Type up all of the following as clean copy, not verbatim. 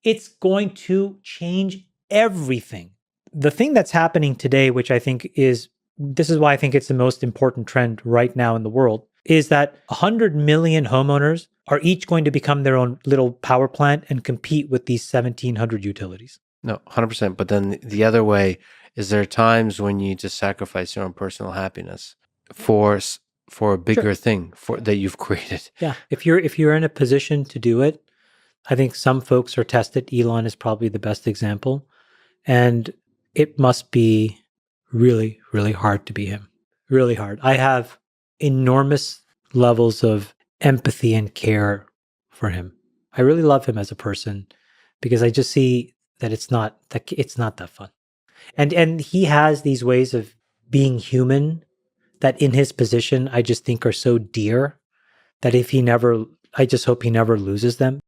It's going to change everything. The thing that's happening today, which I think this is why I think it's the most important trend right now in the world, is that 100 million homeowners are each going to become their own little power plant and compete with these 1,700 utilities. No, 100%. But then the other way is there are times when you need to sacrifice your own personal happiness for a bigger thing that you've created. Yeah. If you're in a position to do it, I think some folks are tested. Elon is probably the best example. And it must be really, really hard to be him. Really hard. I have enormous levels of empathy and care for him. I really love him as a person because I just see that it's not that fun. And he has these ways of being human that in his position I just think are so dear that I just hope he never loses them.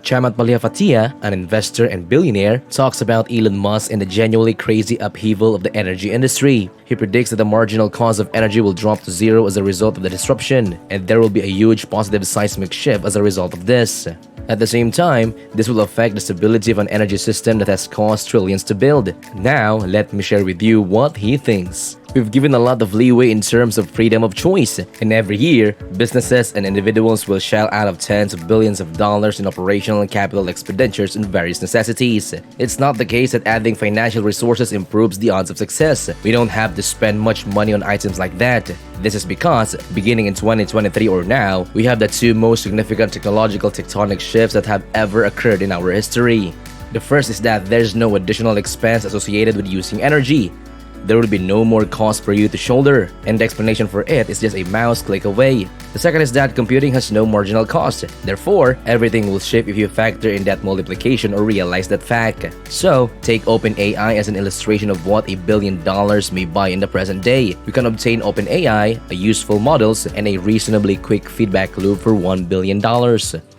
Chamath Palihapitiya, an investor and billionaire, talks about Elon Musk and the genuinely crazy upheaval of the energy industry. He predicts that the marginal cost of energy will drop to zero as a result of the disruption, and there will be a huge positive seismic shift as a result of this. At the same time, this will affect the stability of an energy system that has cost trillions to build. Now, let me share with you what he thinks. We've given a lot of leeway in terms of freedom of choice, and every year, businesses and individuals will shell out of tens of billions of dollars in operational and capital expenditures and various necessities. It's not the case that adding financial resources improves the odds of success. We don't have to spend much money on items like that. This is because, beginning in 2023 or now, we have the two most significant technological tectonic shifts that have ever occurred in our history. The first is that there's no additional expense associated with using energy. There will be no more cost for you to shoulder, and the explanation for it is just a mouse click away. The second is that computing has no marginal cost. Therefore, everything will shift if you factor in that multiplication or realize that fact. So, take OpenAI as an illustration of what $1 billion may buy in the present day. You can obtain OpenAI, a useful models, and a reasonably quick feedback loop for $1 billion.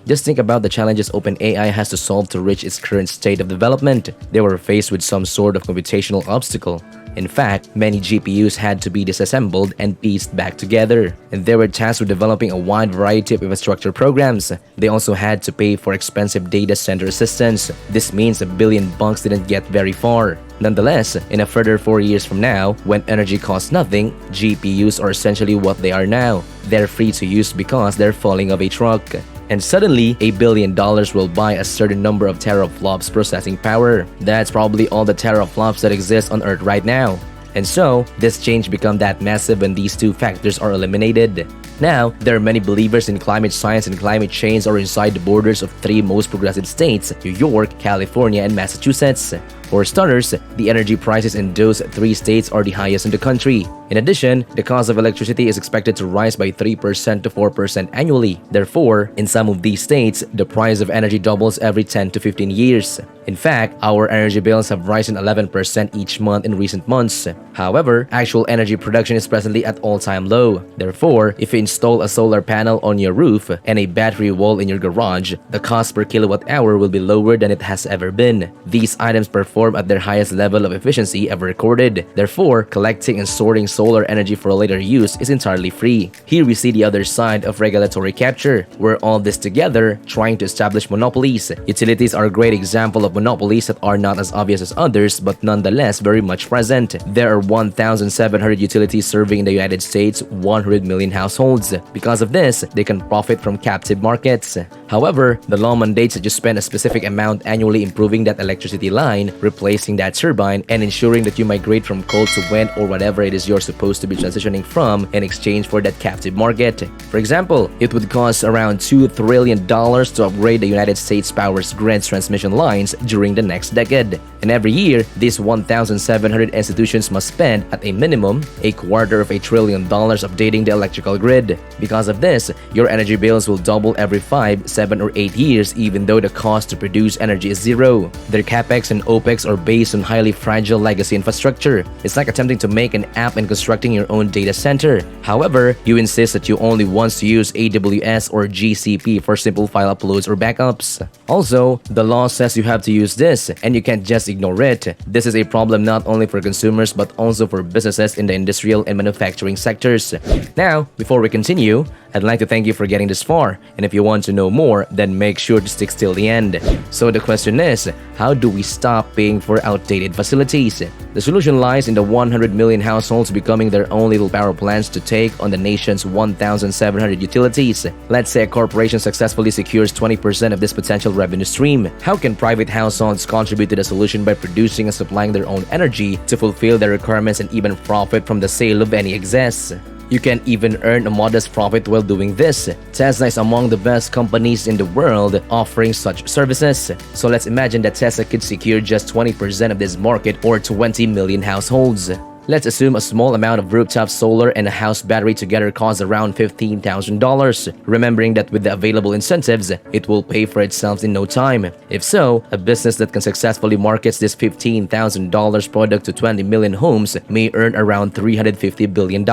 Just think about the challenges OpenAI has to solve to reach its current state of development. They were faced with some sort of computational obstacle. In fact, many GPUs had to be disassembled and pieced back together, and they were tasked with developing a wide variety of infrastructure programs. They also had to pay for expensive data center assistance. This means $1 billion didn't get very far. Nonetheless, in a further 4 years from now, when energy costs nothing, GPUs are essentially what they are now. They're free to use because they're falling off a truck. And suddenly, $1 billion will buy a certain number of teraflops processing power. That's probably all the teraflops that exist on Earth right now. And so, this change becomes that massive when these two factors are eliminated. Now, there are many believers in climate science and climate change are inside the borders of three most progressive states, New York, California, and Massachusetts. For starters, the energy prices in those three states are the highest in the country. In addition, the cost of electricity is expected to rise by 3% to 4% annually. Therefore, in some of these states, the price of energy doubles every 10 to 15 years. In fact, our energy bills have risen 11% each month in recent months. However, actual energy production is presently at all-time low. Therefore, if you install a solar panel on your roof and a battery wall in your garage, the cost per kilowatt hour will be lower than it has ever been. These items perform at their highest level of efficiency ever recorded. Therefore, collecting and storing solar energy for later use is entirely free. Here we see the other side of regulatory capture. We're all this together trying to establish monopolies. Utilities are a great example of monopolies that are not as obvious as others but nonetheless very much present. There are 1,700 utilities serving in the United States 100 million households. Because of this, they can profit from captive markets. However, the law mandates that you spend a specific amount annually improving that electricity line, replacing that turbine, and ensuring that you migrate from coal to wind or whatever it is you're supposed to be transitioning from in exchange for that captive market. For example, it would cost around $2 trillion to upgrade the United States power's grid transmission lines during the next decade. And every year, these 1,700 institutions must spend, at a minimum, $250 billion updating the electrical grid. Because of this, your energy bills will double every 5, 7, or 8 years even though the cost to produce energy is zero. Their capex and opex are based on highly fragile legacy infrastructure. It's like attempting to make an app and constructing your own data center. However, you insist that you only want to use AWS or GCP for simple file uploads or backups. Also, the law says you have to use this, and you can't just ignore it. This is a problem not only for consumers but also for businesses in the industrial and manufacturing sectors. Now, before we continue, I'd like to thank you for getting this far, and if you want to know more, then make sure to stick till the end. So the question is, how do we stop paying for outdated facilities? The solution lies in the 100 million households becoming their own little power plants to take on the nation's 1,700 utilities. Let's say a corporation successfully secures 20% of this potential revenue stream. How can private households contribute to the solution by producing and supplying their own energy to fulfill their requirements and even profit from the sale of any excess? You can even earn a modest profit while doing this. Tesla is among the best companies in the world offering such services. So let's imagine that Tesla could secure just 20% of this market, or 20 million households. Let's assume a small amount of rooftop solar and a house battery together costs around $15,000. Remembering that with the available incentives, it will pay for itself in no time. If so, a business that can successfully market this $15,000 product to 20 million homes may earn around $350 billion.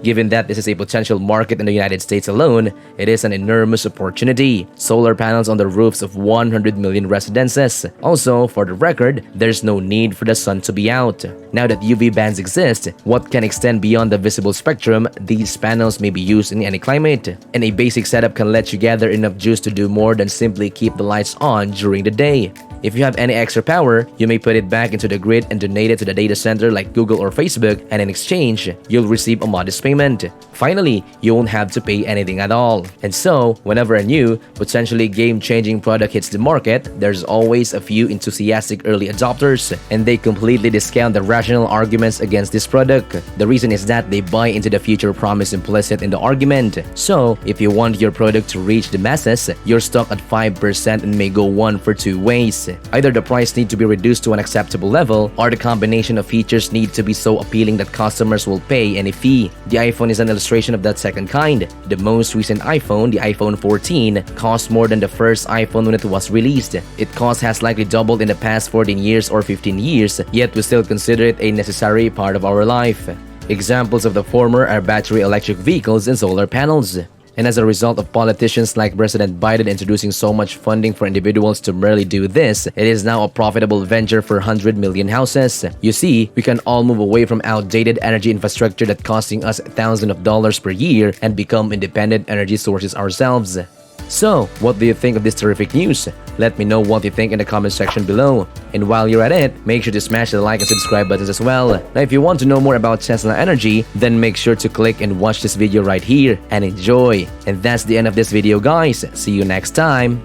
Given that this is a potential market in the United States alone, it is an enormous opportunity. Solar panels on the roofs of 100 million residences. Also, for the record, there's no need for the sun to be out. Now that UV bands exist, what can extend beyond the visible spectrum, these panels may be used in any climate. And a basic setup can let you gather enough juice to do more than simply keep the lights on during the day. If you have any extra power, you may put it back into the grid and donate it to the data center like Google or Facebook, and in exchange, you'll receive a modest payment. Finally, you won't have to pay anything at all. And so, whenever a new, potentially game-changing product hits the market, there's always a few enthusiastic early adopters, and they completely discount the rational arguments against this product. The reason is that they buy into the future promise implicit in the argument. So, if you want your product to reach the masses, you're stuck at 5% and may go one for two ways. Either the price need to be reduced to an acceptable level, or the combination of features need to be so appealing that customers will pay any fee. The iPhone is an illustration of that second kind. The most recent iPhone, the iPhone 14, cost more than the first iPhone when it was released. Its cost has likely doubled in the past 14 years or 15 years, yet we still consider it a necessary part of our life. Examples of the former are battery electric vehicles and solar panels. And as a result of politicians like President Biden introducing so much funding for individuals to merely do this, it is now a profitable venture for 100 million houses. You see, we can all move away from outdated energy infrastructure that's costing us thousands of dollars per year and become independent energy sources ourselves. So, what do you think of this terrific news? Let me know what you think in the comment section below. And while you're at it, make sure to smash the like and subscribe buttons as well. Now, if you want to know more about Tesla Energy, then make sure to click and watch this video right here and enjoy. And that's the end of this video, guys. See you next time.